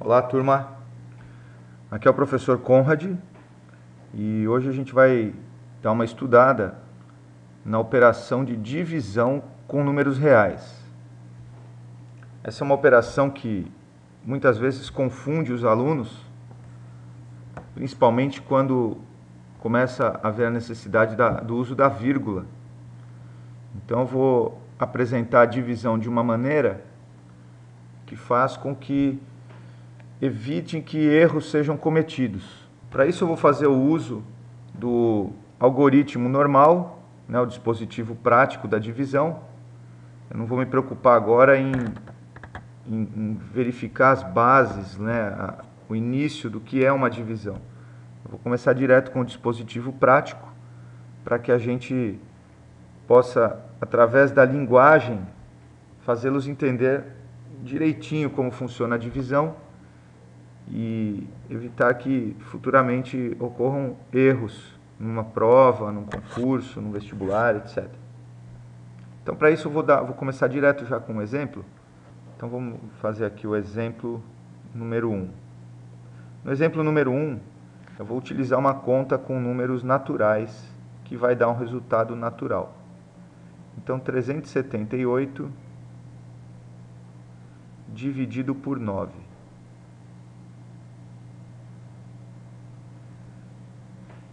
Olá, turma. Aqui é o professor Conrad e hoje a gente vai dar uma estudada na operação de divisão com números reais. Essa é uma operação que muitas vezes confunde os alunos, principalmente quando começa a haver a necessidade do uso da vírgula. Então eu vou apresentar a divisão de uma maneira que faz com que evitem que erros sejam cometidos. Para isso eu vou fazer o uso do algoritmo normal, né, o dispositivo prático da divisão. Eu não vou me preocupar agora em verificar as bases, né, o início do que é uma divisão. Eu vou começar direto com o dispositivo prático, para que a gente possa, através da linguagem, fazê-los entender direitinho como funciona a divisão e evitar que futuramente ocorram erros numa prova, num concurso, num vestibular, etc. Então, para isso, eu vou começar direto já com um exemplo. Então, vamos fazer aqui o exemplo número 1. No exemplo número 1, eu vou utilizar uma conta com números naturais, que vai dar um resultado natural. Então, 378 dividido por 9.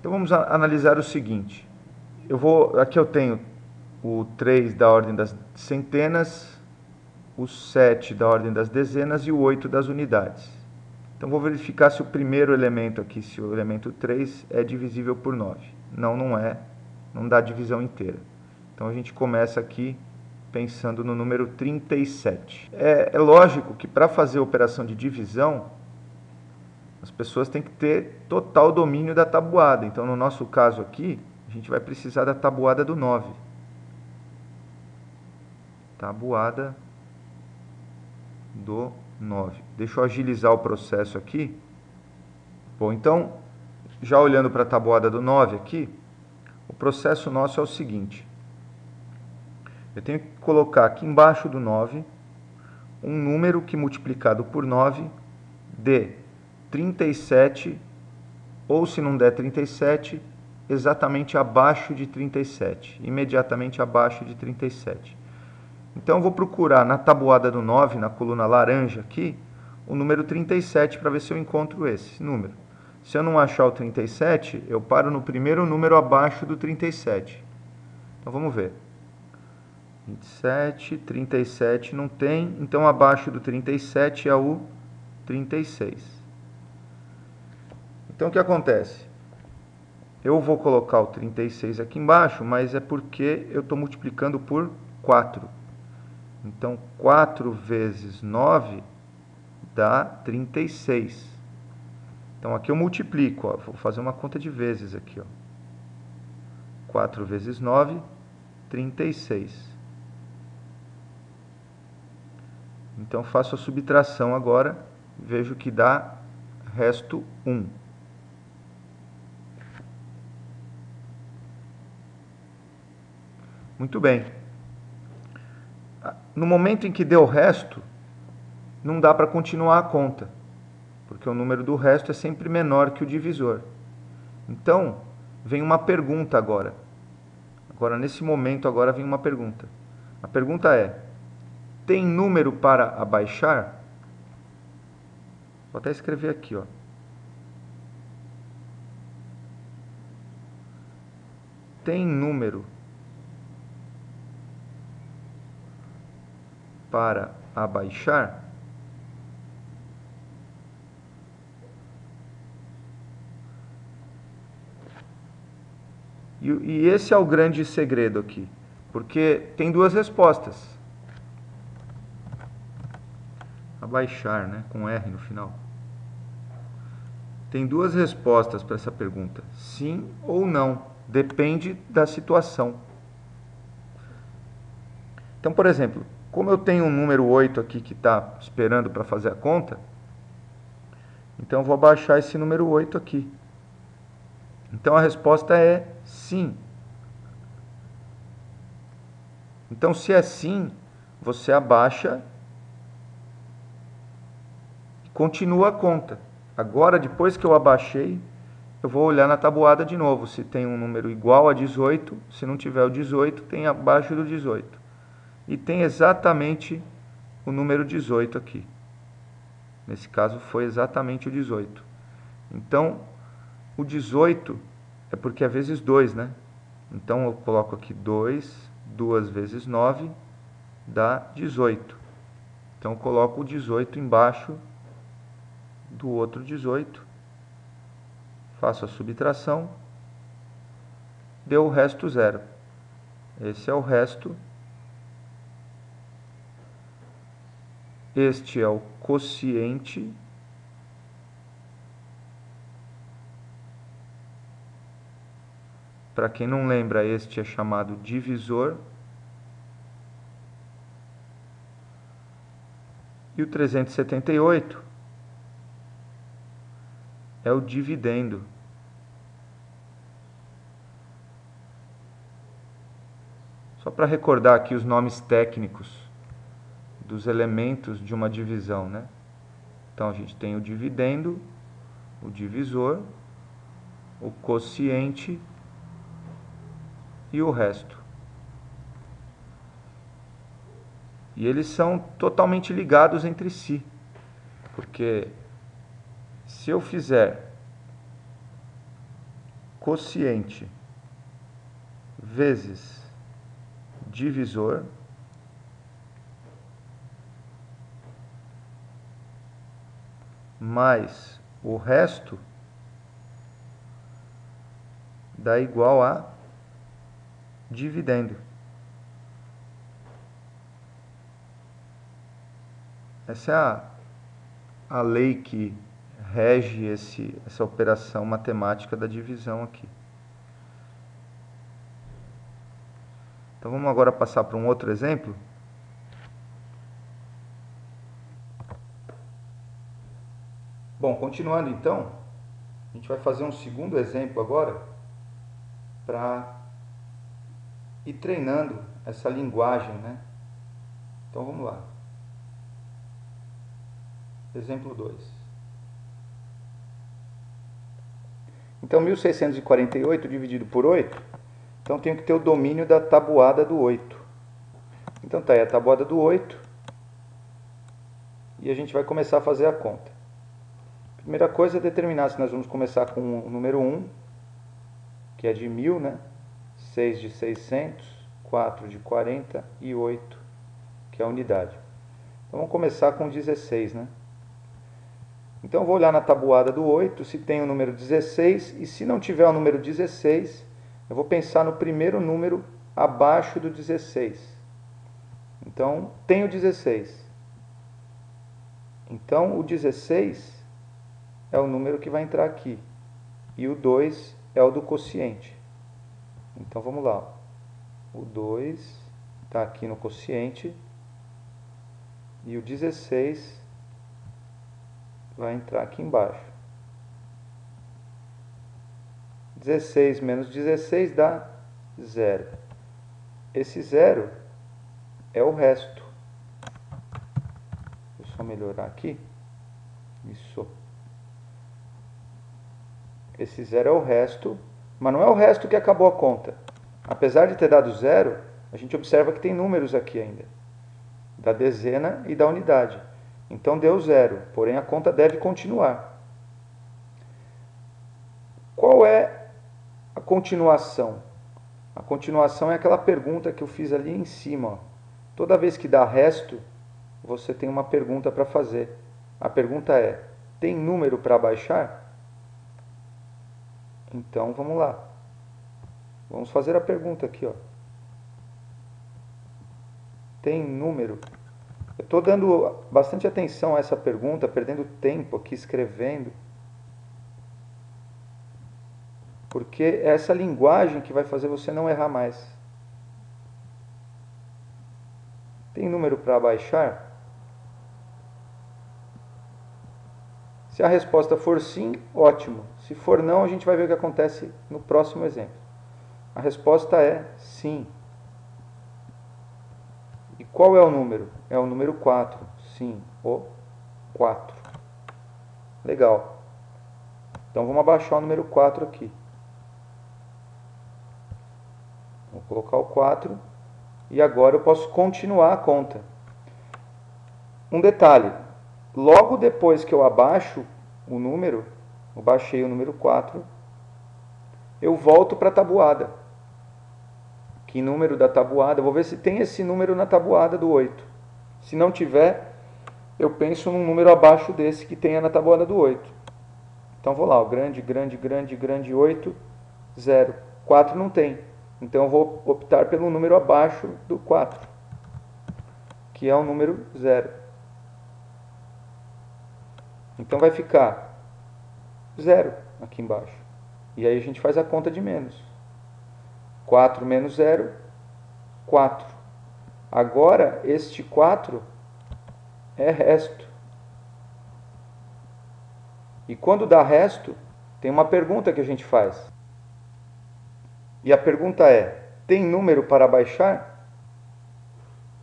Então vamos analisar o seguinte. Aqui eu tenho o 3 da ordem das centenas, o 7 da ordem das dezenas e o 8 das unidades. Então vou verificar se o primeiro elemento aqui, se o elemento 3 é divisível por 9. Não é, não dá divisão inteira. Então a gente começa aqui pensando no número 37. É lógico que para fazer a operação de divisão, as pessoas têm que ter total domínio da tabuada. Então, no nosso caso aqui, a gente vai precisar da tabuada do 9. Tabuada do 9. Deixa eu agilizar o processo aqui. Bom, então, já olhando para a tabuada do 9 aqui, o processo nosso é o seguinte. Eu tenho que colocar aqui embaixo do 9 um número que multiplicado por 9 dê 37, ou se não der 37, exatamente abaixo de 37, imediatamente abaixo de 37. Então eu vou procurar na tabuada do 9, na coluna laranja aqui, o número 37 para ver se eu encontro esse número. Se eu não achar o 37, eu paro no primeiro número abaixo do 37. Então vamos ver. 27, 37 não tem, então abaixo do 37 é o 36. Então, o que acontece? Eu vou colocar o 36 aqui embaixo, mas é porque eu estou multiplicando por 4. Então, 4 vezes 9 dá 36. Então, aqui eu multiplico. Ó, vou fazer uma conta de vezes aqui. Ó. 4 vezes 9, 36. Então, faço a subtração agora. Vejo que dá resto 1. Muito bem. No momento em que deu o resto, não dá para continuar a conta, porque o número do resto é sempre menor que o divisor. Então, vem uma pergunta agora. Agora, nesse momento, agora vem uma pergunta. A pergunta é, tem número para abaixar? Vou até escrever aqui, ó. Tem número para abaixar? E esse é o grande segredo aqui, porque tem duas respostas. Abaixar, né? Com R no final. Tem duas respostas para essa pergunta, sim ou não, depende da situação. Então, por exemplo, como eu tenho um número 8 aqui que está esperando para fazer a conta, então eu vou abaixar esse número 8 aqui. Então a resposta é sim. Então, se é sim, você abaixa. continua a conta. Agora, depois que eu abaixei, eu vou olhar na tabuada de novo, se tem um número igual a 18, se não tiver o 18, tem abaixo do 18. E tem exatamente o número 18 aqui. Nesse caso foi exatamente o 18. Então, o 18 é porque é vezes 2, né? Então eu coloco aqui 2, 2 vezes 9 dá 18. Então eu coloco o 18 embaixo do outro 18. Faço a subtração. Deu o resto zero. Esse é o resto. Este é o quociente. Para quem não lembra, este é chamado divisor. E o 378 é o dividendo. Só para recordar aqui os nomes técnicos dos elementos de uma divisão, né? Então a gente tem o dividendo, o divisor, o quociente e o resto. E eles são totalmente ligados entre si, porque se eu fizer quociente vezes divisor, mais o resto, dá igual a dividendo. Essa é a lei que rege essa operação matemática da divisão aqui. Então vamos agora passar para um outro exemplo. Bom, continuando então, a gente vai fazer um segundo exemplo agora para ir treinando essa linguagem, né? Então vamos lá. Exemplo 2. Então 1648 dividido por 8, então tenho que ter o domínio da tabuada do 8. Então tá aí a tabuada do 8 e a gente vai começar a fazer a conta. Primeira coisa é determinar se nós vamos começar com o número 1, que é de 1000, né? 6 de 600, 4 de 40 e 8, que é a unidade. Então vamos começar com 16, né? Então eu vou olhar na tabuada do 8 se tem o número 16 e se não tiver o número 16, eu vou pensar no primeiro número abaixo do 16. Então tem o 16. Então o 16 é o número que vai entrar aqui. E o 2 é o do quociente. Então vamos lá. O 2 está aqui no quociente. E o 16 vai entrar aqui embaixo. 16 menos 16 dá 0. Esse 0 é o resto. Vou só melhorar aqui. Isso. Esse 0 é o resto, mas não é o resto que acabou a conta. Apesar de ter dado 0, a gente observa que tem números aqui ainda. Da dezena e da unidade. Então deu 0, porém a conta deve continuar. Qual é a continuação? A continuação é aquela pergunta que eu fiz ali em cima. Ó. Toda vez que dá resto, você tem uma pergunta para fazer. A pergunta é, tem número para baixar? Então vamos lá. Vamos fazer a pergunta aqui. Ó. Tem número? Eu estou dando bastante atenção a essa pergunta, perdendo tempo aqui escrevendo. Porque é essa linguagem que vai fazer você não errar mais. Tem número para baixar? Se a resposta for sim, ótimo. Se for não, a gente vai ver o que acontece no próximo exemplo. A resposta é sim. E qual é o número? É o número 4. Sim, o 4. Legal. Então vamos abaixar o número 4 aqui. Vou colocar o 4 e agora eu posso continuar a conta. Um detalhe, logo depois que eu abaixo o número, eu baixei o número 4, eu volto para a tabuada. Que número da tabuada? Eu vou ver se tem esse número na tabuada do 8. Se não tiver, eu penso num número abaixo desse que tenha na tabuada do 8. Então vou lá, o grande, 8, 0. 4 não tem. Então eu vou optar pelo número abaixo do 4, que é o número 0. Então vai ficar 0 aqui embaixo. E aí a gente faz a conta de menos. 4 menos 0, 4. Agora, este 4 é resto. E quando dá resto, tem uma pergunta que a gente faz. E a pergunta é: tem número para baixar?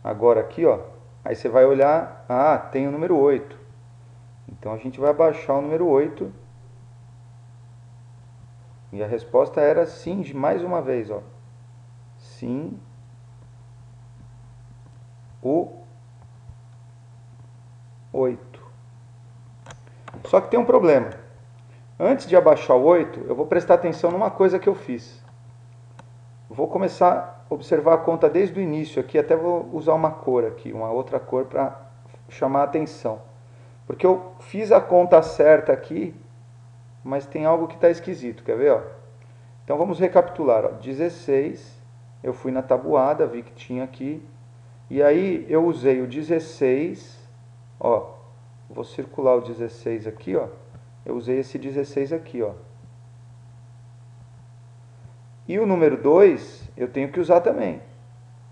Agora aqui, ó. Aí você vai olhar, tem o número 8. Então a gente vai abaixar o número 8. E a resposta era sim, de mais uma vez, ó. Sim, o 8. Só que tem um problema. Antes de abaixar o 8, eu vou prestar atenção numa coisa que eu fiz. Vou começar a observar a conta desde o início aqui, até vou usar uma cor aqui, uma outra cor para chamar a atenção. Porque eu fiz a conta certa aqui, mas tem algo que está esquisito, quer ver? Ó? Então vamos recapitular. Ó. 16, eu fui na tabuada, vi que tinha aqui, e aí eu usei o 16, ó, vou circular o 16 aqui, ó, eu usei esse 16 aqui, ó. E o número 2 eu tenho que usar também.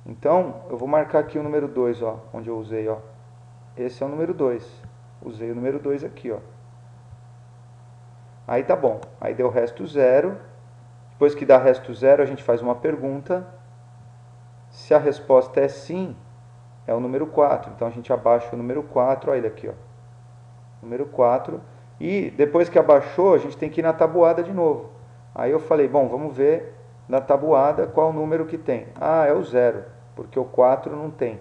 Então, eu vou marcar aqui o número 2, ó, onde eu usei, ó. Esse é o número 2. Usei o número 2 aqui, ó. Aí tá bom. Aí deu resto 0. Depois que dá resto 0, a gente faz uma pergunta. Se a resposta é sim, é o número 4. Então a gente abaixa o número 4, olha ele aqui, ó. Número 4. E depois que abaixou, a gente tem que ir na tabuada de novo. Aí eu falei, bom, vamos ver na tabuada qual o número que tem. É o 0, porque o 4 não tem.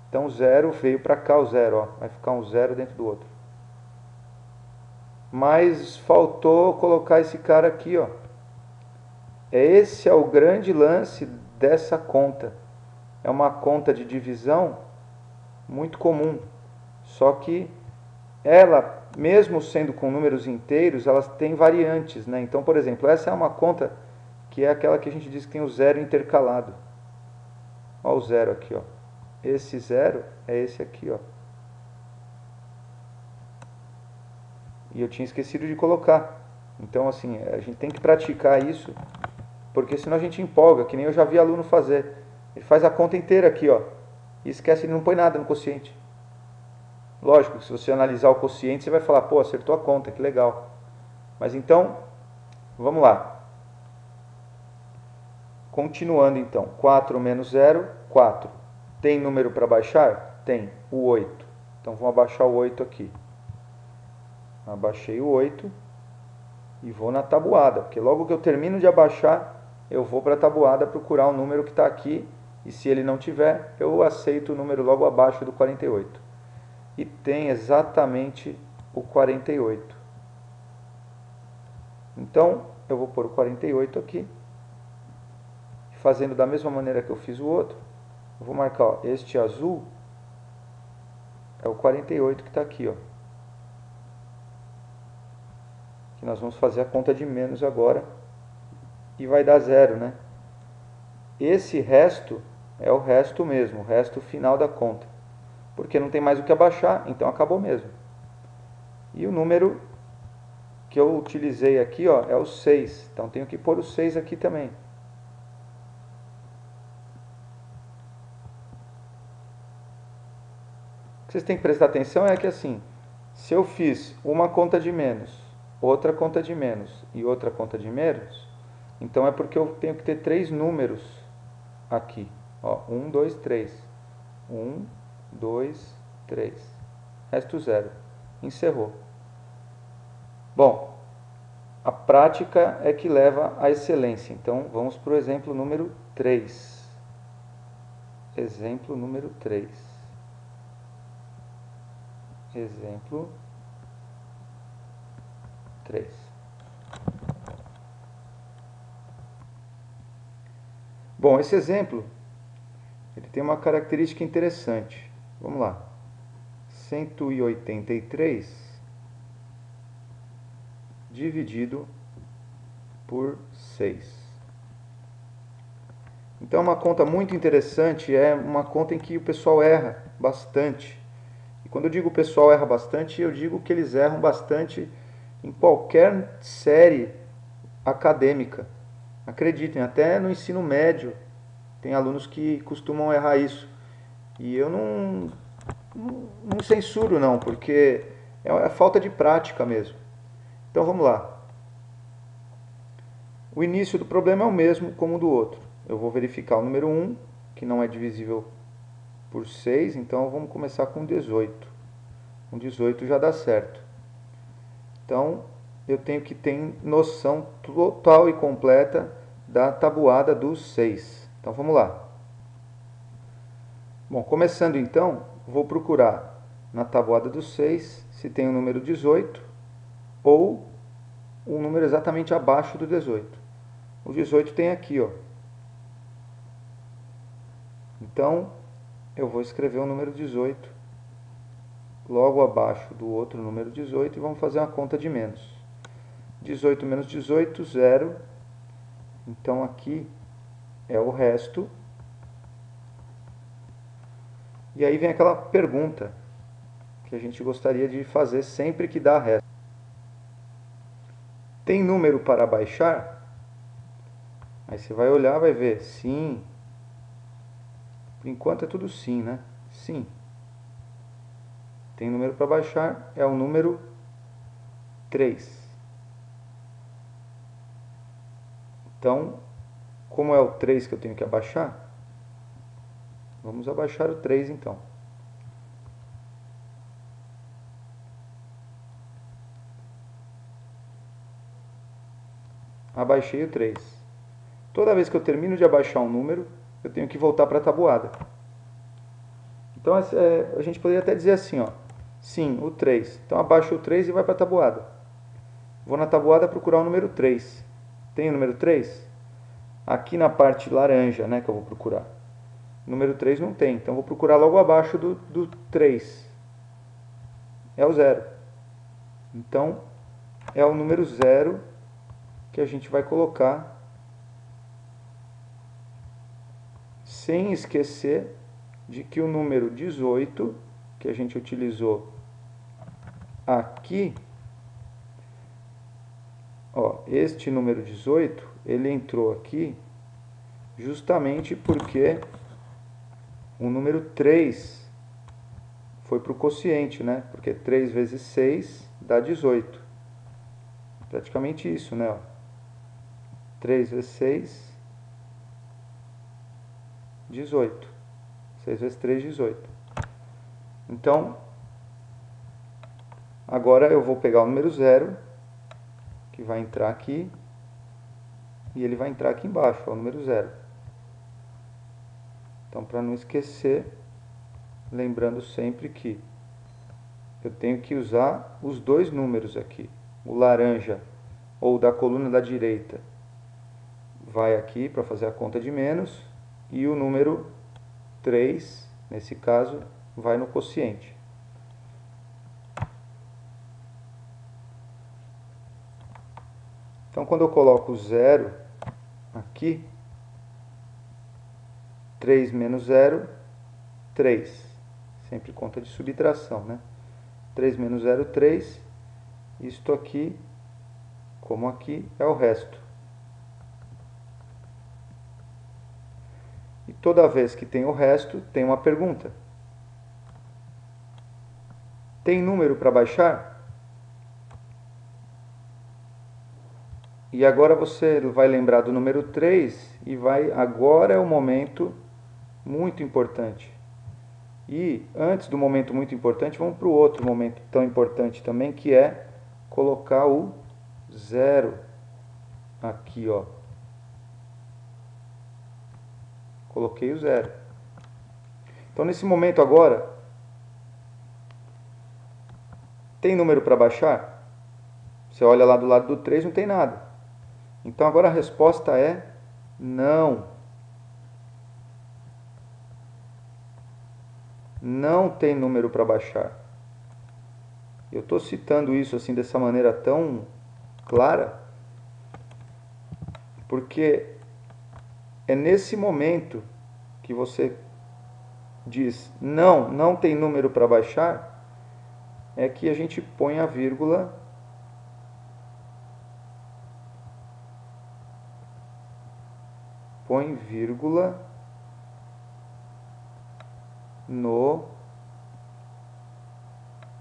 Então o 0 veio para cá, o 0, ó. Vai ficar um 0 dentro do outro. Mas faltou colocar esse cara aqui, ó. Esse é o grande lance dessa conta. É uma conta de divisão muito comum. Só que ela, mesmo sendo com números inteiros, elas têm variantes, né? Então, por exemplo, essa é uma conta que é aquela que a gente diz que tem o 0 intercalado. Olha o 0 aqui, ó. Esse 0 é esse aqui, ó. E eu tinha esquecido de colocar. Então, assim, a gente tem que praticar isso, porque senão a gente empolga, que nem eu já vi aluno fazer. Ele faz a conta inteira aqui, ó, e esquece, ele não põe nada no quociente. Lógico que se você analisar o quociente, você vai falar, pô, acertou a conta, que legal. Mas então, vamos lá. Continuando então, 4 menos 0, 4. Tem número para baixar? Tem, o 8. Então vamos abaixar o 8 aqui. Abaixei o 8 e vou na tabuada, porque logo que eu termino de abaixar, eu vou para a tabuada procurar o número que está aqui, e se ele não tiver, eu aceito o número logo abaixo do 48. E tem exatamente o 48. Então, eu vou pôr o 48 aqui, fazendo da mesma maneira que eu fiz o outro. Eu vou marcar, ó, este azul é o 48 que está aqui, ó. Que nós vamos fazer a conta de menos agora e vai dar 0, né? Esse resto é o resto mesmo, o resto final da conta. Porque não tem mais o que abaixar, então acabou mesmo. E o número que eu utilizei aqui, ó, é o 6. Então tenho que pôr o 6 aqui também. O que vocês têm que prestar atenção é que assim, se eu fiz uma conta de menos, outra conta de menos e outra conta de menos, então é porque eu tenho que ter 3 números aqui. Ó, 1, 2, 3. 1, 2, 3. Resto 0. Encerrou. Bom, a prática é que leva à excelência. Então, vamos para o exemplo número 3. Exemplo número 3. Exemplo 3. Bom, esse exemplo ele tem uma característica interessante. Vamos lá. 183 dividido por 6. Então, uma conta muito interessante, é uma conta em que o pessoal erra bastante. E quando eu digo o pessoal erra bastante, eu digo que eles erram bastante em qualquer série acadêmica. Acreditem, até no ensino médio tem alunos que costumam errar isso. E eu não censuro não, porque é falta de prática mesmo. Então vamos lá. O início do problema é o mesmo como o do outro. Eu vou verificar o número 1, que não é divisível por 6, então vamos começar com 18. Com 18 já dá certo. Então eu tenho que ter noção total e completa da tabuada dos 6. Então vamos lá. Bom, começando então, vou procurar na tabuada dos 6 se tem o número 18 ou um número exatamente abaixo do 18. O 18 tem aqui, ó. Então, eu vou escrever o número 18 logo abaixo do outro número 18 e vamos fazer uma conta de menos. 18 menos 18, 0. Então, aqui é o resto. E aí vem aquela pergunta que a gente gostaria de fazer sempre que dá resto. Tem número para baixar? Aí você vai olhar, vai ver, sim. Por enquanto é tudo sim, né? Sim. Tem número para baixar, é o número 3. Então, como é o 3 que eu tenho que abaixar, vamos abaixar o 3 então. Abaixei o 3. Toda vez que eu termino de abaixar um número, eu tenho que voltar para a tabuada. Então, a gente poderia até dizer assim, ó. Sim, o 3. Então, abaixo o 3 e vai para a tabuada. Vou na tabuada procurar o número 3. Tem o número 3? Aqui na parte laranja, né, que eu vou procurar. Número 3 não tem, então vou procurar logo abaixo do 3. É o 0. Então, é o número 0 que a gente vai colocar, sem esquecer de que o número 18, que a gente utilizou aqui, ó, este número 18, ele entrou aqui justamente porque o número 3 foi para o quociente, né? Porque 3 vezes 6 dá 18. Praticamente isso, né? 3 vezes 6, 18. 6 vezes 3, 18. Então, agora eu vou pegar o número 0, que vai entrar aqui, e ele vai entrar aqui embaixo, é o número 0. Então, para não esquecer, lembrando sempre que eu tenho que usar os dois números aqui. O laranja, ou da coluna da direita, vai aqui para fazer a conta de menos, e o número 3, nesse caso, vai no quociente. Então, quando eu coloco 0 aqui, 3 menos 0, 3. Sempre conta de subtração, né? 3 menos 0, 3. Isto aqui, como aqui, é o resto. E toda vez que tem o resto, tem uma pergunta. Tem número para baixar? E agora você vai lembrar do número 3 e agora é o momento muito importante. E antes do momento muito importante, vamos para o outro momento tão importante também, que é colocar o 0 aqui, ó. Coloquei o 0. Então, nesse momento agora, tem número para baixar? Você olha lá do lado do 3, não tem nada. Então, agora a resposta é não. Não tem número para baixar. Eu estou citando isso assim dessa maneira tão clara, porque é nesse momento que você diz não, não tem número para baixar, é que a gente põe a vírgula no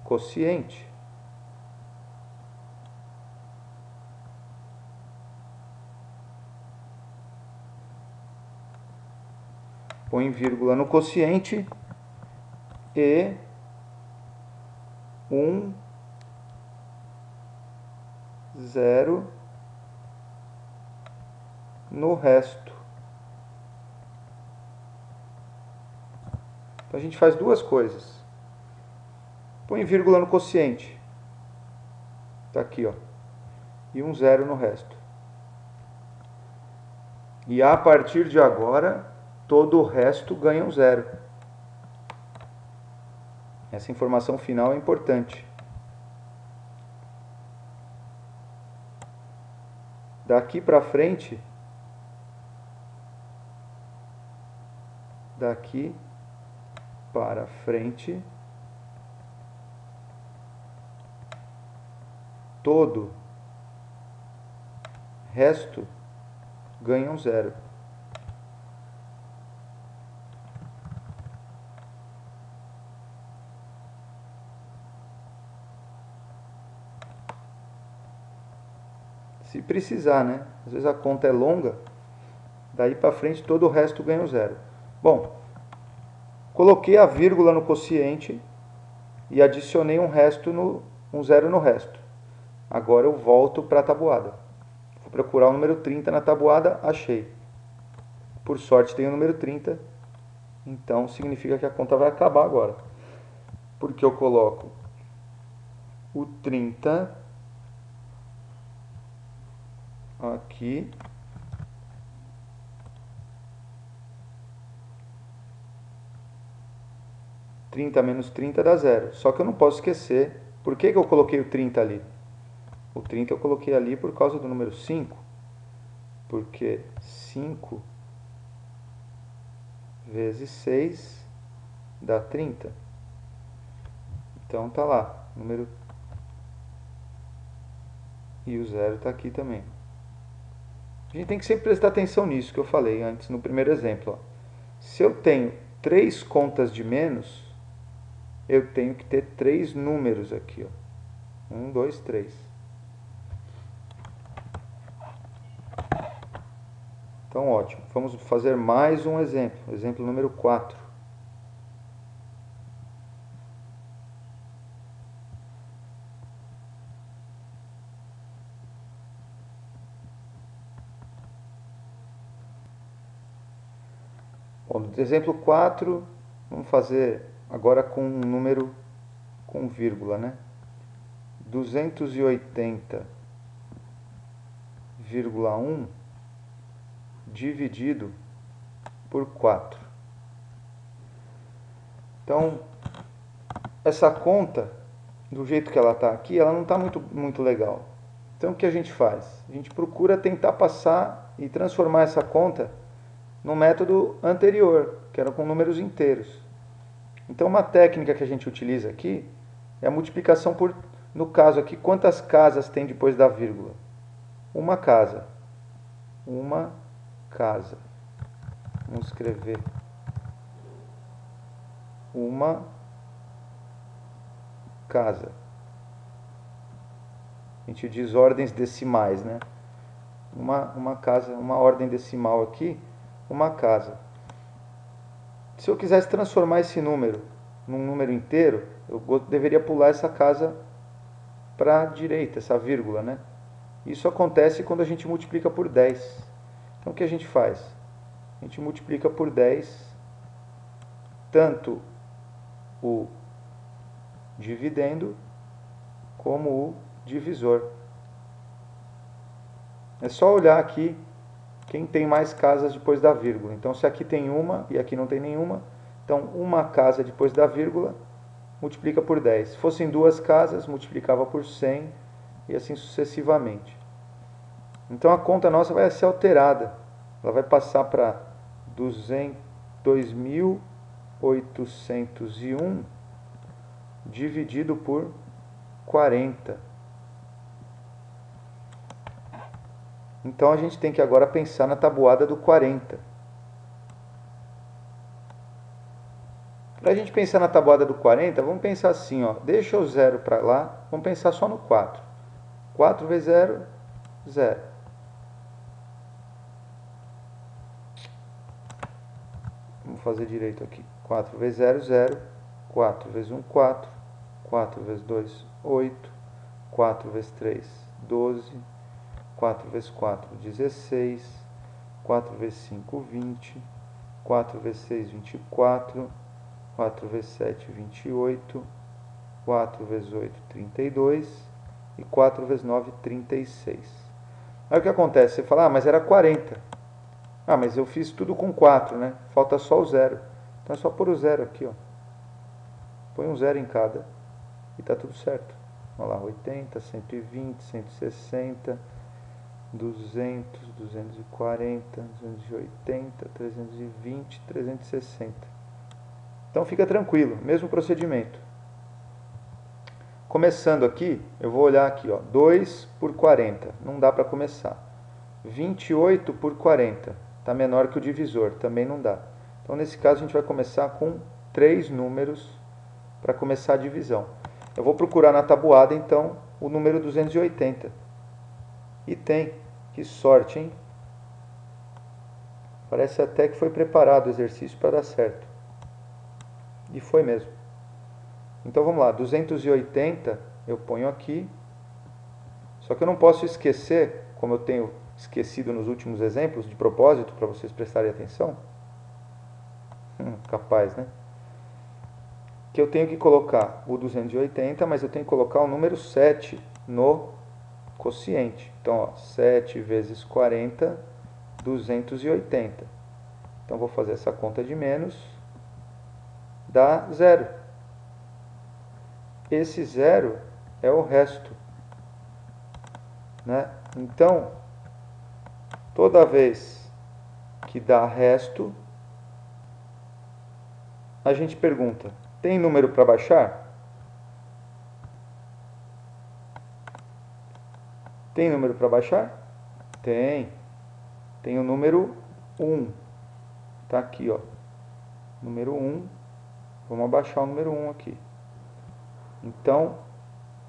quociente. Põe vírgula no quociente e 0 no resto. Então a gente faz duas coisas. Põe vírgula no quociente. Está aqui, ó. E 0 no resto. E a partir de agora, todo o resto ganha 0. Essa informação final é importante. Daqui para frente, todo resto ganha 0. Se precisar, né? Às vezes a conta é longa, daí para frente todo o resto ganha 0. Bom, coloquei a vírgula no quociente e adicionei um 0 no resto. Agora eu volto para a tabuada. Vou procurar o número 30 na tabuada, achei. Por sorte tem o número 30, então significa que a conta vai acabar agora. Porque eu coloco o 30 aqui. Menos 30 dá 0. Só que eu não posso esquecer. Por que eu coloquei o 30 ali? O 30 eu coloquei ali por causa do número 5. Porque 5 vezes 6 dá 30. Então tá lá. Número. E o 0 está aqui também. A gente tem que sempre prestar atenção nisso que eu falei antes no primeiro exemplo. Ó. Se eu tenho 3 contas de menos, eu tenho que ter 3 números aqui. Ó. 1, 2, 3. Então, ótimo. Vamos fazer mais um exemplo. Exemplo número 4. Bom, no exemplo 4, vamos fazer agora com um número com vírgula, né? 280,1 dividido por 4. Então, essa conta, do jeito que ela está aqui, ela não está muito legal. Então, o que a gente faz? A gente procura tentar passar e transformar essa conta no método anterior, que era com números inteiros. Então, uma técnica que a gente utiliza aqui é a multiplicação por, no caso aqui, quantas casas tem depois da vírgula? Uma casa. Uma casa. Vamos escrever. Uma casa. A gente diz ordens decimais, né? Uma casa, uma ordem decimal aqui, uma casa. Se eu quisesse transformar esse número num número inteiro, eu deveria pular essa casa para a direita, essa vírgula, né? Isso acontece quando a gente multiplica por 10. Então, o que a gente faz? A gente multiplica por 10 tanto o dividendo como o divisor. É só olhar aqui quem tem mais casas depois da vírgula. Então, se aqui tem uma e aqui não tem nenhuma, então uma casa depois da vírgula multiplica por 10. Se fossem duas casas, multiplicava por 100 e assim sucessivamente. Então, a conta nossa vai ser alterada. Ela vai passar para 2.801 dividido por 40. Então a gente tem que agora pensar na tabuada do 40. Para a gente pensar na tabuada do 40, vamos pensar assim, ó, deixa o zero para lá, vamos pensar só no 4. 4 vezes 0, 0. Vamos fazer direito aqui. 4 vezes 0, 0. 4 vezes 1, 4. 4 vezes 2, 8. 4 vezes 3, 12. 4 vezes 4, 16. 4 vezes 5, 20. 4 vezes 6, 24. 4 vezes 7, 28. 4 vezes 8, 32. E 4 vezes 9, 36. Aí o que acontece? Você fala, mas era 40. Mas eu fiz tudo com 4, né? Falta só o 0. Então é só pôr o 0 aqui, ó. Põe um 0 em cada e tá tudo certo. Olha lá, 80, 120, 160, 200, 240, 280, 320, 360. Então fica tranquilo, mesmo procedimento. Começando aqui, eu vou olhar aqui, ó, 2 por 40, não dá para começar. 28 por 40, está menor que o divisor, também não dá. Então nesse caso a gente vai começar com 3 números para começar a divisão. Eu vou procurar na tabuada então o número 280. E tem, que sorte, hein? Parece até que foi preparado o exercício para dar certo. E foi mesmo. Então vamos lá, 280 eu ponho aqui. Só que eu não posso esquecer, como eu tenho esquecido nos últimos exemplos, de propósito, para vocês prestarem atenção. Capaz, né? Que eu tenho que colocar o 280, mas eu tenho que colocar o número 7 no quociente. Então, ó, 7 vezes 40, 280. Então, vou fazer essa conta de menos, dá 0. Esse 0 é o resto, né? Então, toda vez que dá resto, a gente pergunta, tem número para baixar? Tem número para baixar? Tem. Tem o número 1. Tá aqui, ó. Número 1. Vamos abaixar o número 1 aqui. Então,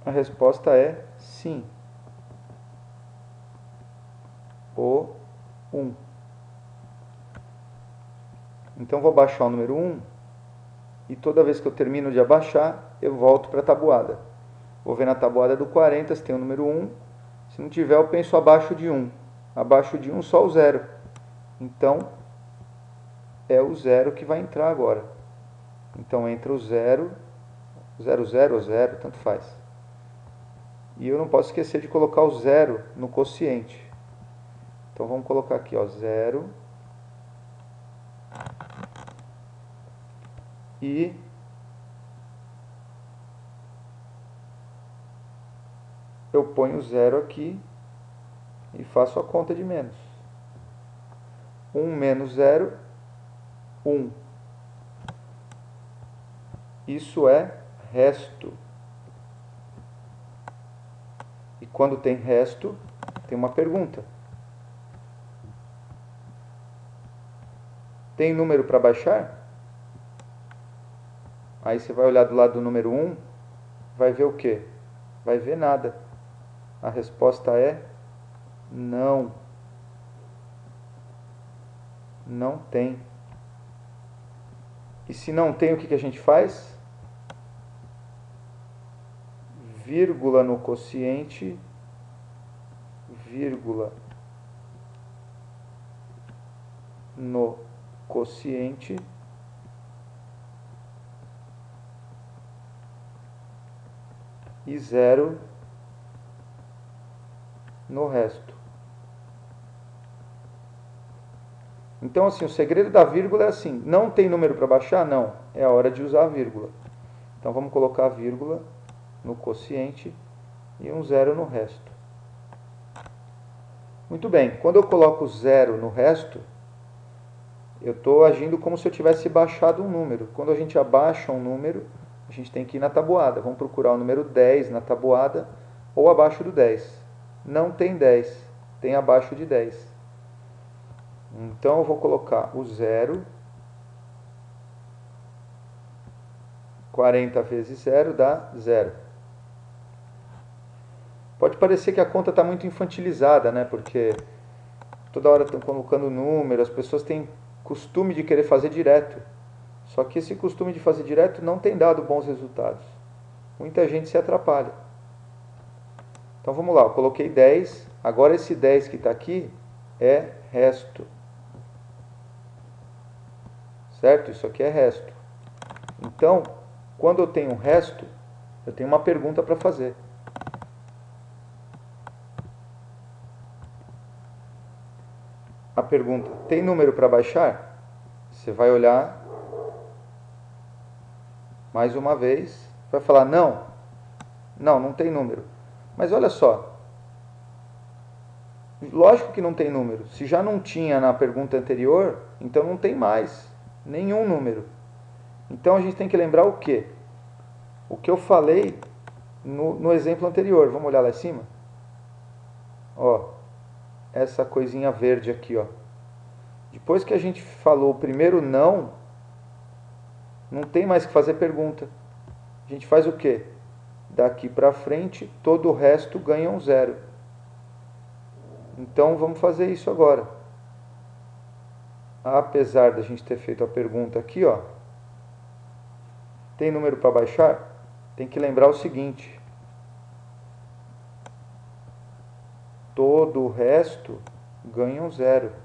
a resposta é sim. O 1. Então, vou abaixar o número 1. E toda vez que eu termino de abaixar, eu volto para a tabuada. Vou ver na tabuada do 40 se tem o número 1. Se não tiver, eu penso abaixo de 1. Abaixo de 1, só o 0. Então, é o 0 que vai entrar agora. Então, entra o 0, 0, 0 ou 0, tanto faz. E eu não posso esquecer de colocar o 0 no quociente. Então, vamos colocar aqui, ó, 0. E eu ponho 0 aqui e faço a conta de menos. 1 menos 0, 1. Isso é resto. E quando tem resto, tem uma pergunta. Tem número para baixar? Aí você vai olhar do lado do número 1, vai ver o quê? Vai ver nada. A resposta é não. Não tem. E se não tem, o que a gente faz? vírgula no quociente, vírgula no quociente e 0 no resto. Então, assim, o segredo da vírgula é assim, não tem número para baixar? Não, é a hora de usar a vírgula. Então, vamos colocar a vírgula no quociente e um 0 no resto. Muito bem, quando eu coloco 0 no resto, eu estou agindo como se eu tivesse baixado um número. Quando a gente abaixa um número, a gente tem que ir na tabuada. Vamos procurar o número 10 na tabuada ou abaixo do 10. Não tem 10, tem abaixo de 10. Então eu vou colocar o 0. 40 vezes 0 dá 0. Pode parecer que a conta está muito infantilizada, né? Porque toda hora estão colocando número, as pessoas têm costume de querer fazer direto. Só que esse costume de fazer direto não tem dado bons resultados. Muita gente se atrapalha. Então vamos lá, eu coloquei 10. Agora esse 10 que está aqui é resto. Certo? Isso aqui é resto. Então, quando eu tenho resto, eu tenho uma pergunta para fazer. A pergunta, tem número para baixar? Você vai olhar mais uma vez, vai falar, não, não tem número. Mas olha só, lógico que não tem número. Se já não tinha na pergunta anterior, então não tem mais nenhum número. Então a gente tem que lembrar o quê? O que eu falei no exemplo anterior. Vamos olhar lá em cima? Ó, essa coisinha verde aqui, ó. Depois que a gente falou o primeiro não tem mais que fazer pergunta. A gente faz o quê? Daqui para frente, todo o resto ganha um 0. Então vamos fazer isso agora. Apesar da gente ter feito a pergunta aqui, ó, tem número para baixar? Tem que lembrar o seguinte: todo o resto ganha um 0.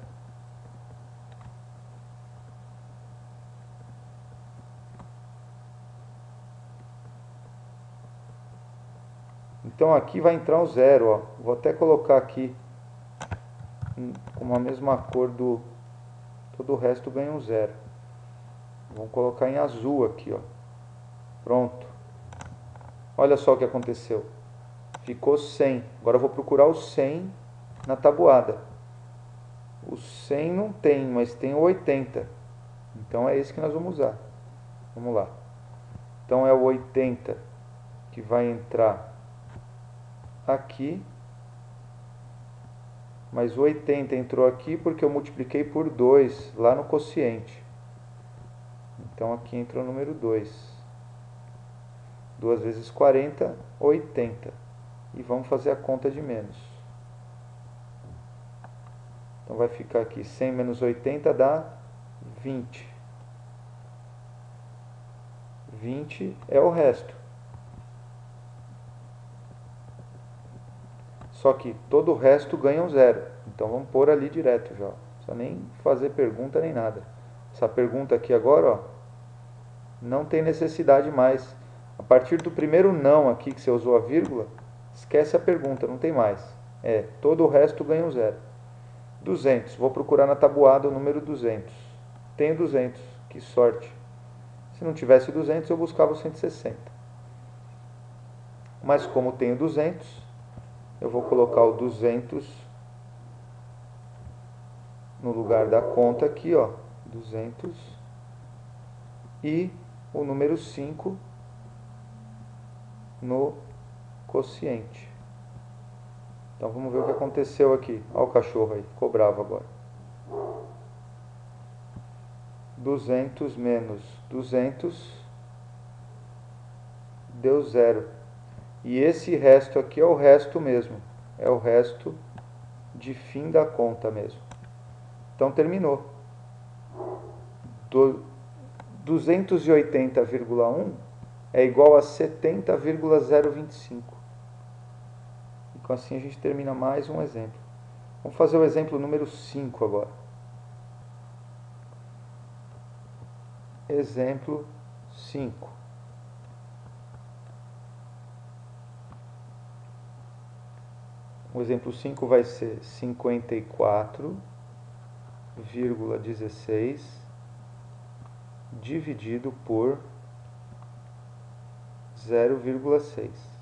Então aqui vai entrar um 0, ó. Vou até colocar aqui com a mesma cor do... Todo o resto ganha um 0. Vamos colocar em azul aqui, ó. Pronto. Olha só o que aconteceu. Ficou 100. Agora eu vou procurar o 100 na tabuada. O 100 não tem, mas tem o 80. Então é esse que nós vamos usar. Vamos lá. Então é o 80 que vai entrar aqui. Mas o 80 entrou aqui porque eu multipliquei por 2 lá no quociente. Então aqui entrou o número 2. 2 vezes 40, 80. E vamos fazer a conta de menos. Então vai ficar aqui 100 menos 80 dá 20. 20 é o resto. Só que todo o resto ganha um 0. Então vamos pôr ali direto já. Não precisa nem fazer pergunta nem nada. Essa pergunta aqui agora, ó, não tem necessidade mais. A partir do primeiro não aqui que você usou a vírgula, esquece a pergunta, não tem mais. Todo o resto ganha um 0. 200. Vou procurar na tabuada o número 200. Tenho 200. Que sorte. Se não tivesse 200, eu buscava o 160. Mas como tenho 200... eu vou colocar o 200 no lugar da conta aqui, ó, 200, e o número 5 no quociente. Então vamos ver o que aconteceu aqui. Olha o cachorro aí, ficou bravo agora. 200 menos 200 deu 0. E esse resto aqui é o resto mesmo. É o resto de fim da conta mesmo. Então terminou. 280,1 é igual a 70,025. Com assim a gente termina mais um exemplo. Vamos fazer o exemplo número 5 agora. Exemplo 5. O exemplo 5 vai ser 54,16 dividido por 0,6.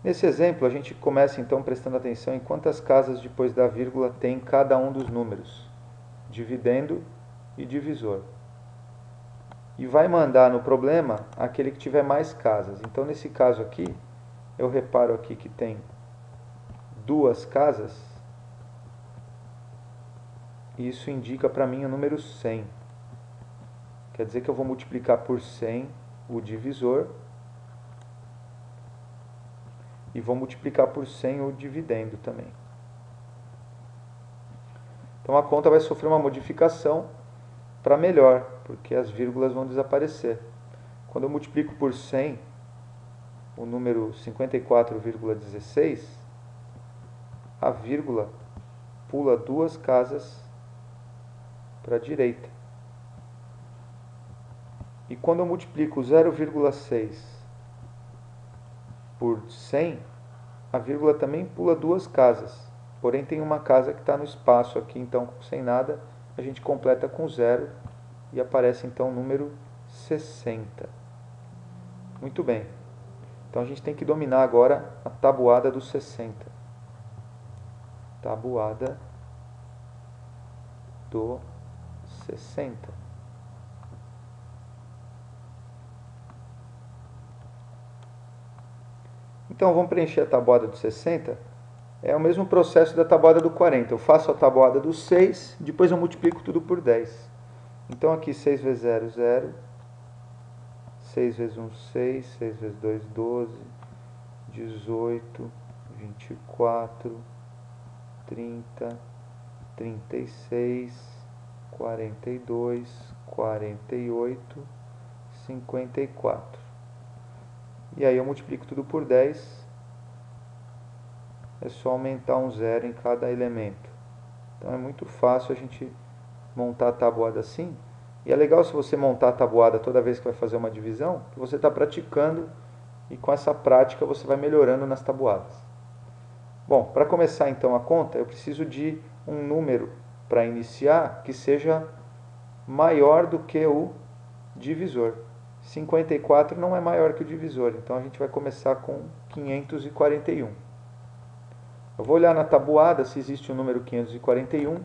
Nesse exemplo, a gente começa então prestando atenção em quantas casas depois da vírgula tem cada um dos números, dividendo e divisor. E vai mandar no problema aquele que tiver mais casas. Então, nesse caso aqui, eu reparo aqui que tem duas casas. E isso indica para mim o número 100. Quer dizer que eu vou multiplicar por 100 o divisor e vou multiplicar por 100 o dividendo também. Então a conta vai sofrer uma modificação para melhor, porque as vírgulas vão desaparecer. Quando eu multiplico por 100 o número 54,16, a vírgula pula duas casas para a direita. E quando eu multiplico 0,6 por 100, a vírgula também pula duas casas. Porém, tem uma casa que está no espaço aqui, então, sem nada, a gente completa com 0 e aparece, então, o número 60. Muito bem. Então, a gente tem que dominar agora a tabuada do 60. Tabuada do 60. Então, vamos preencher a tabuada do 60. É o mesmo processo da tabuada do 40. Eu faço a tabuada do 6, depois eu multiplico tudo por 10. Então, aqui 6 vezes 0, 0. 6 vezes 1, 6. 6 vezes 2, 12. 18, 24, 30, 36, 42, 48, 54. E aí eu multiplico tudo por 10. É só aumentar um zero em cada elemento. Então é muito fácil a gente montar a tabuada assim. E é legal se você montar a tabuada toda vez que vai fazer uma divisão, que você está praticando e com essa prática você vai melhorando nas tabuadas. Bom, para começar então a conta, eu preciso de um número para iniciar que seja maior do que o divisor. 54 não é maior que o divisor, então a gente vai começar com 541. Eu vou olhar na tabuada se existe o número 541.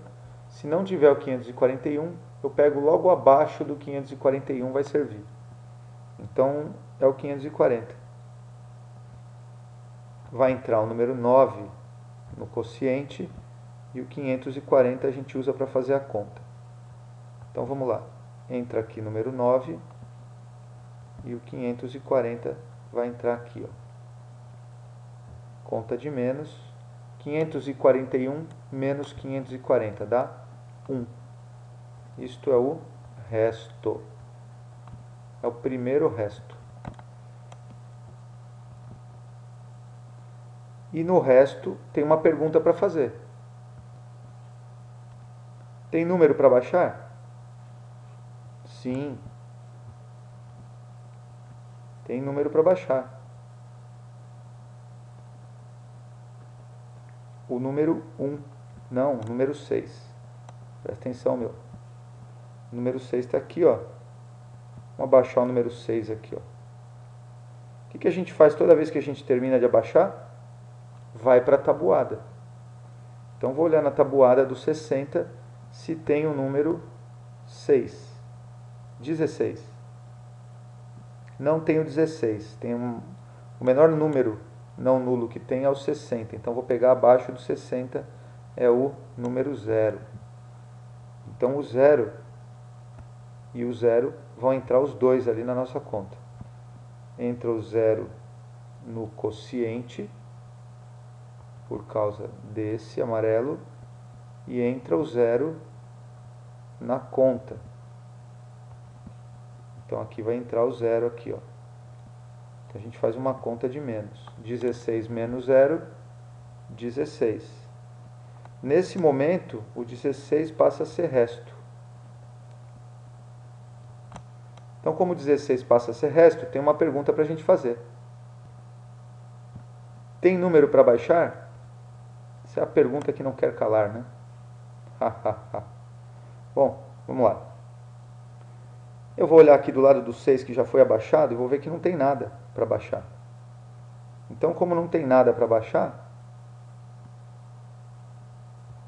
Se não tiver o 541, eu pego logo abaixo do 541, vai servir. Então, é o 540. Vai entrar o número 9 no quociente e o 540 a gente usa para fazer a conta. Então, vamos lá. Entra aqui o número 9 e o 540 vai entrar aqui. Ó. Conta de menos. 541 menos 540 dá 1. Isto é o resto. É o primeiro resto. E no resto tem uma pergunta para fazer. Tem número para baixar? Sim. Tem número para baixar. O número 1. Não, o número 6. Presta atenção, meu. O número 6 está aqui, ó. Vamos abaixar o número 6 aqui, ó. O que a gente faz toda vez que a gente termina de abaixar? Vai para a tabuada. Então, vou olhar na tabuada do 60 se tem o número 6. 16. Não tem o 16. Tem o menor número não nulo que tem é o 60. Então, vou pegar abaixo do 60, é o número 0. Então, o 0 e o 0 vão entrar os dois ali na nossa conta. Entra o 0 no quociente, por causa desse amarelo, e entra o 0 na conta. Então, aqui vai entrar o 0 aqui, ó. Então a gente faz uma conta de menos. 16 menos 0, 16. Nesse momento, o 16 passa a ser resto. Então, como o 16 passa a ser resto, tem uma pergunta para a gente fazer. Tem número para baixar? Essa é a pergunta que não quer calar, né? Bom, vamos lá. Eu vou olhar aqui do lado do 6 que já foi abaixado e vou ver que não tem nada para baixar. Então, como não tem nada para baixar,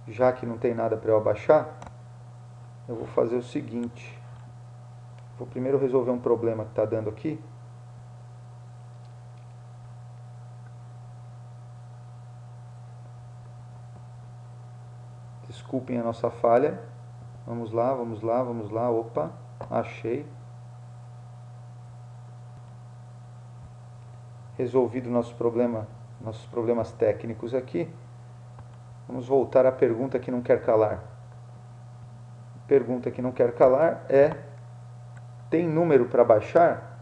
já que não tem nada para eu abaixar, eu vou fazer o seguinte. Vou primeiro resolver um problema que está dando aqui. Desculpem a nossa falha. Vamos lá, vamos lá, vamos lá. Opa, achei. Resolvido nossos problemas técnicos aqui. Vamos voltar à pergunta que não quer calar. A pergunta que não quer calar é: tem número para baixar?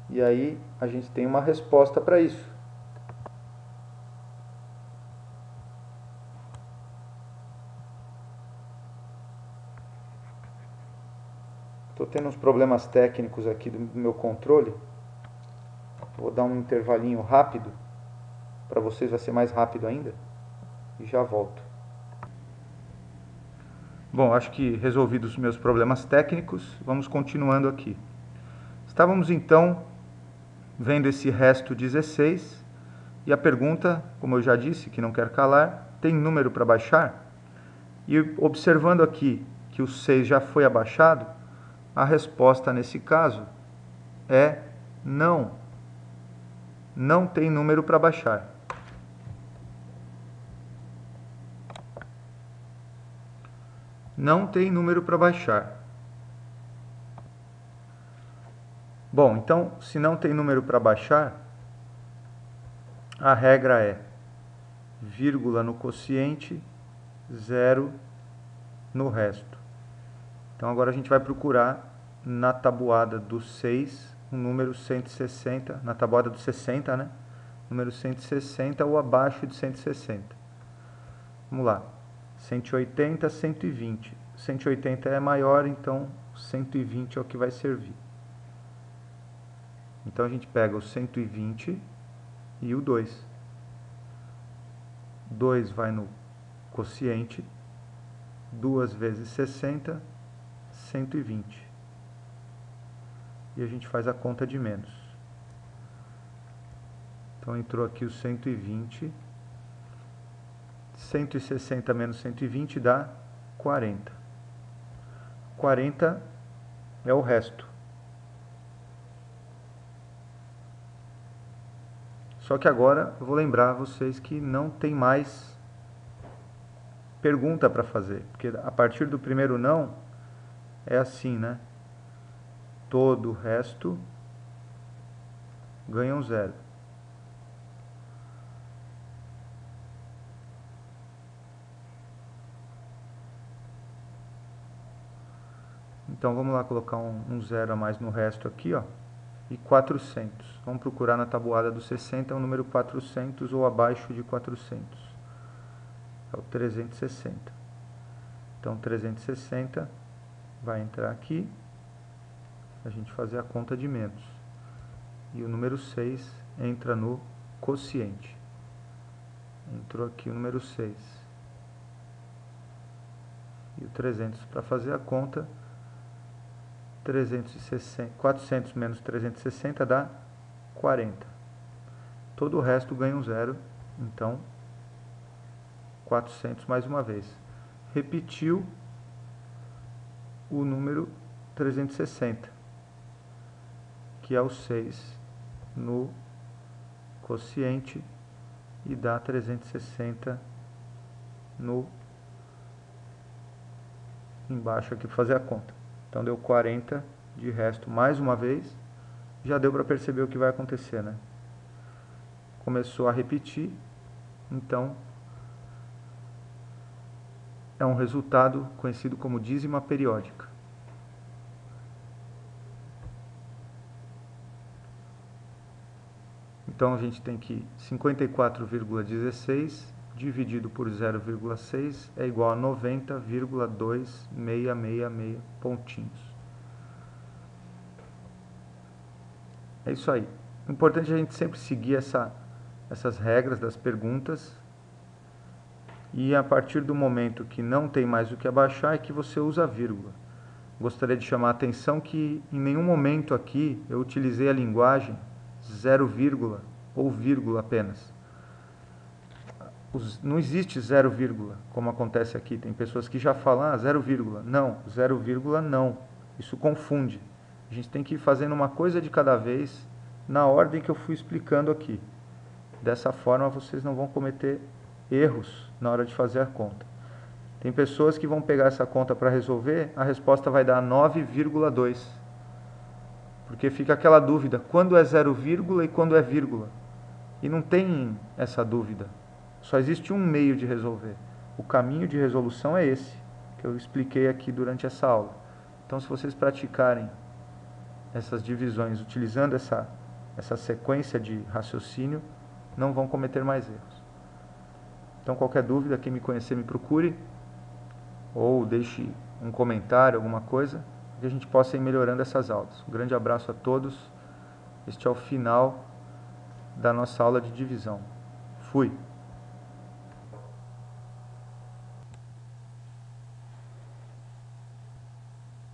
E aí a gente tem uma resposta para isso. Estou tendo uns problemas técnicos aqui do meu controle. Vou dar um intervalinho rápido. Para vocês vai ser mais rápido ainda. E já volto. Bom, acho que resolvidos os meus problemas técnicos, vamos continuando aqui. Estávamos então vendo esse resto 16 e a pergunta, como eu já disse, que não quer calar, tem número para baixar? E observando aqui que o 6 já foi abaixado, a resposta nesse caso é não. Não tem número para baixar. Não tem número para baixar. Bom, então, se não tem número para baixar, a regra é vírgula no quociente, 0 no resto. Então, agora a gente vai procurar na tabuada do 6, o número 160, na tabuada do 60, né? Número 160 ou abaixo de 160. Vamos lá. 180, 120. 180 é maior, então 120 é o que vai servir. Então a gente pega o 120 e o 2. 2 vai no quociente. 2 vezes 60, 120. E a gente faz a conta de menos. Então entrou aqui o 120. 160 menos 120 dá 40. 40 é o resto. Só que agora eu vou lembrar vocês que não tem mais pergunta para fazer. Porque a partir do primeiro não, é assim, né? Todo o resto ganha um zero. Então vamos lá colocar um zero a mais no resto aqui, ó. E 400. Vamos procurar na tabuada do 60 o número 400 ou abaixo de 400. É o 360. Então 360 vai entrar aqui. A gente fazer a conta de menos. E o número 6 entra no quociente. Entrou aqui o número 6. E o 300 para fazer a conta. 400 menos 360 dá 40. Todo o resto ganha um zero. Então, 400 mais uma vez. Repetiu o número 360, que é o 6 no quociente e dá 360 no embaixo aqui para fazer a conta. Então deu 40 de resto mais uma vez. Já deu para perceber o que vai acontecer, né? Começou a repetir, então é um resultado conhecido como dízima periódica. Então a gente tem que 54,16 dividido por 0,6 é igual a 90,2666 pontinhos. É isso aí. O importante é a gente sempre seguir essas regras das perguntas. E a partir do momento que não tem mais o que abaixar é que você usa a vírgula. Gostaria de chamar a atenção que em nenhum momento aqui eu utilizei a linguagem 0, ou vírgula apenas. Não existe 0, como acontece aqui. Tem pessoas que já falam 0, não, 0, não. Isso confunde. A gente tem que ir fazendo uma coisa de cada vez na ordem que eu fui explicando aqui. Dessa forma vocês não vão cometer erros na hora de fazer a conta. Tem pessoas que vão pegar essa conta para resolver, a resposta vai dar 9,2. Porque fica aquela dúvida, quando é 0, e quando é vírgula? E não tem essa dúvida. Só existe um meio de resolver. O caminho de resolução é esse, que eu expliquei aqui durante essa aula. Então, se vocês praticarem essas divisões utilizando essa sequência de raciocínio, não vão cometer mais erros. Então, qualquer dúvida, quem me conhecer me procure, ou deixe um comentário, alguma coisa, que a gente possa ir melhorando essas aulas. Um grande abraço a todos. Este é o final da nossa aula de divisão. Fui!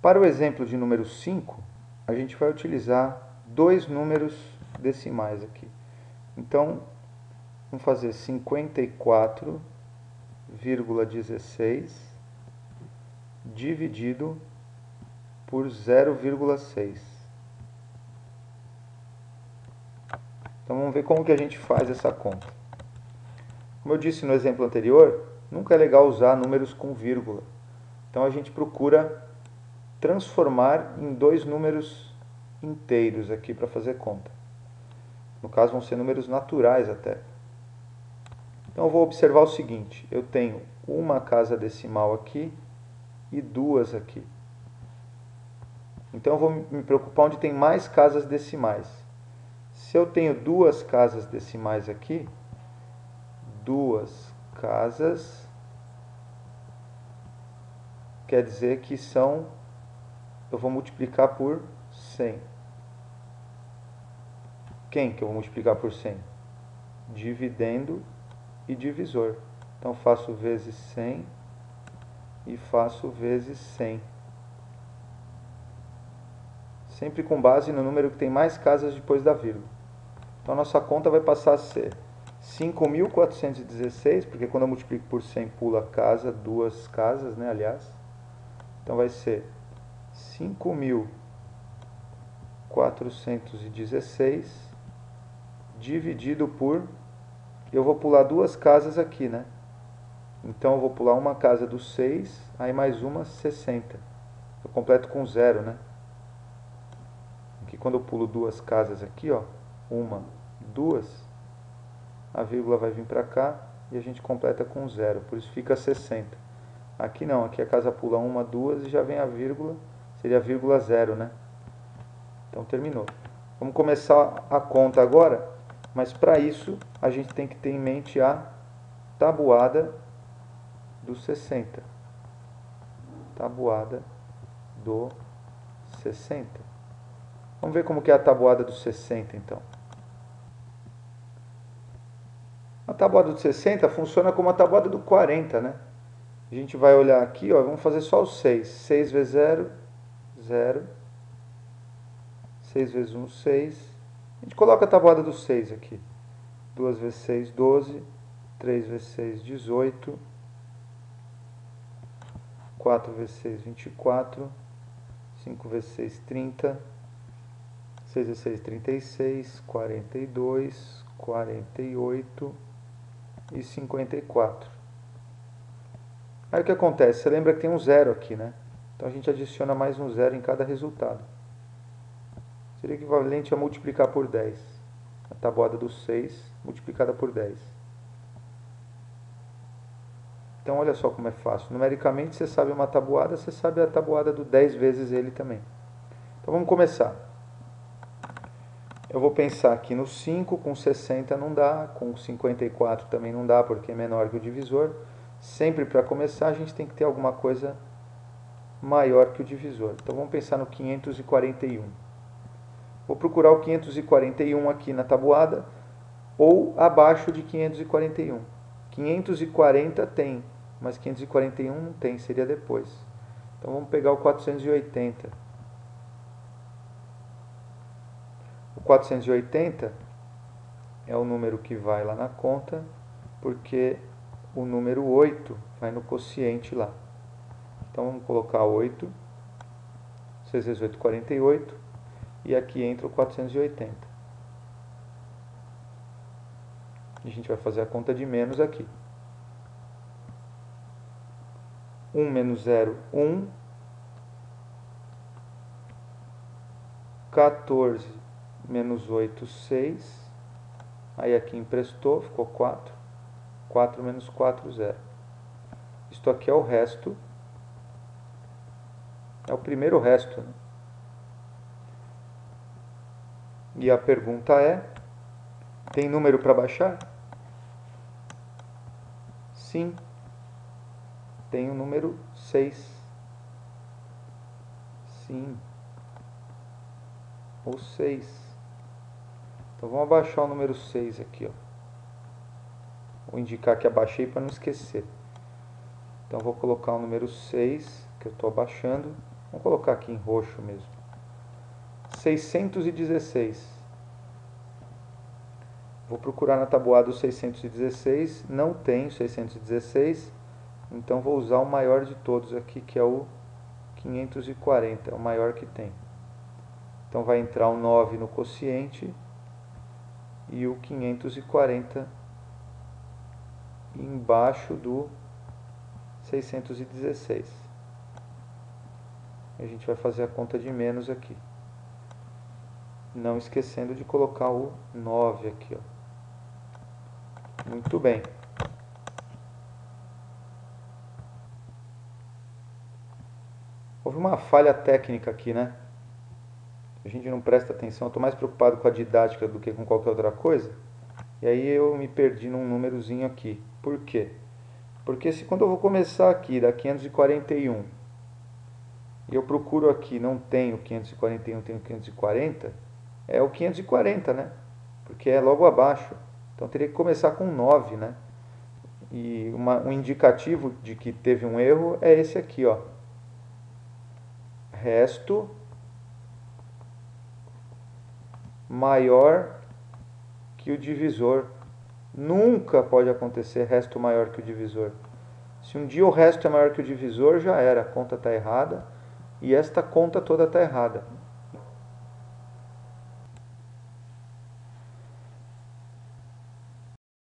Para o exemplo de número 5, a gente vai utilizar dois números decimais aqui. Então, vamos fazer 54,16 dividido por 0,6. Então, vamos ver como que a gente faz essa conta. Como eu disse no exemplo anterior, nunca é legal usar números com vírgula. Então, a gente procura transformar em dois números inteiros aqui para fazer conta. No caso, vão ser números naturais até. Então, eu vou observar o seguinte. Eu tenho uma casa decimal aqui e duas aqui. Então, eu vou me preocupar onde tem mais casas decimais. Se eu tenho duas casas decimais aqui, duas casas quer dizer que são... eu vou multiplicar por 100. Quem que eu vou multiplicar por 100? Dividendo e divisor. Então, faço vezes 100 e faço vezes 100. Sempre com base no número que tem mais casas depois da vírgula. Então, a nossa conta vai passar a ser 5.416, porque quando eu multiplico por 100 pula casa, duas casas, né, aliás. Então, vai ser 5.416 dividido por... eu vou pular duas casas aqui, né? Então, eu vou pular uma casa do 6, aí mais uma 60. Eu completo com 0, né? Aqui, quando eu pulo duas casas aqui, ó, uma, duas, a vírgula vai vir para cá e a gente completa com 0, por isso fica 60. Aqui não, aqui a casa pula uma, duas e já vem a vírgula, seria a vírgula 0, né? Então, terminou. Vamos começar a conta agora, mas para isso a gente tem que ter em mente a tabuada do 60. Tabuada do 60. Vamos ver como que é a tabuada do 60, então. A tabuada do 60 funciona como a tabuada do 40, né? A gente vai olhar aqui, ó, vamos fazer só o 6. 6 vezes 0, 0. 6 vezes 1, 6. A gente coloca a tabuada do 6 aqui. 2 vezes 6, 12. 3 vezes 6, 18. 4 vezes 6, 24. 5 vezes 6, 30. 6 vezes 6, 36. 42. 48. E 54. Aí o que acontece? Você lembra que tem um 0 aqui, né? Então a gente adiciona mais um 0 em cada resultado. Seria equivalente a multiplicar por 10. A tabuada do 6 multiplicada por 10. Então olha só como é fácil. Numericamente você sabe uma tabuada, você sabe a tabuada do 10 vezes ele também. Então vamos começar. Eu vou pensar aqui no 5, com 60 não dá, com 54 também não dá, porque é menor que o divisor. Sempre para começar a gente tem que ter alguma coisa maior que o divisor. Então vamos pensar no 541. Vou procurar o 541 aqui na tabuada, ou abaixo de 541. 540 tem, mas 541 não tem, seria depois. Então vamos pegar o 480. O 480 é o número que vai lá na conta, porque o número 8 vai no quociente lá. Então vamos colocar 8, 6 vezes 8, 48, e aqui entra o 480. E a gente vai fazer a conta de menos aqui. 1 menos 0, 1. 14 menos 8, 6. Aí aqui emprestou, ficou 4. 4 menos 4, 0. Isto aqui é o resto. É o primeiro resto, né? E a pergunta é: tem número para baixar? Sim. Tem o número 6. Sim. O 6. Então vamos abaixar o número 6 aqui, ó. Vou indicar que abaixei para não esquecer. Então vou colocar o número 6, que eu estou abaixando. Vamos colocar aqui em roxo mesmo. 616. Vou procurar na tabuada o 616. Não tem 616. Então vou usar o maior de todos aqui, que é o 540. É o maior que tem. Então vai entrar o 9 no quociente e o 540 embaixo do 616. A gente vai fazer a conta de menos aqui. Não esquecendo de colocar o 9 aqui, ó. Muito bem. Houve uma falha técnica aqui, né? A gente não presta atenção. Eu estou mais preocupado com a didática do que com qualquer outra coisa. E aí eu me perdi num númerozinho aqui. Por quê? Porque se quando eu vou começar aqui, da 541, e eu procuro aqui, não tenho 541, tenho 540, é o 540, né? Porque é logo abaixo. Então teria que começar com 9, né? E um indicativo de que teve um erro é esse aqui, ó. Resto maior que o divisor. Nunca pode acontecer resto maior que o divisor. Se um dia o resto é maior que o divisor, já era. A conta está errada. E esta conta toda está errada.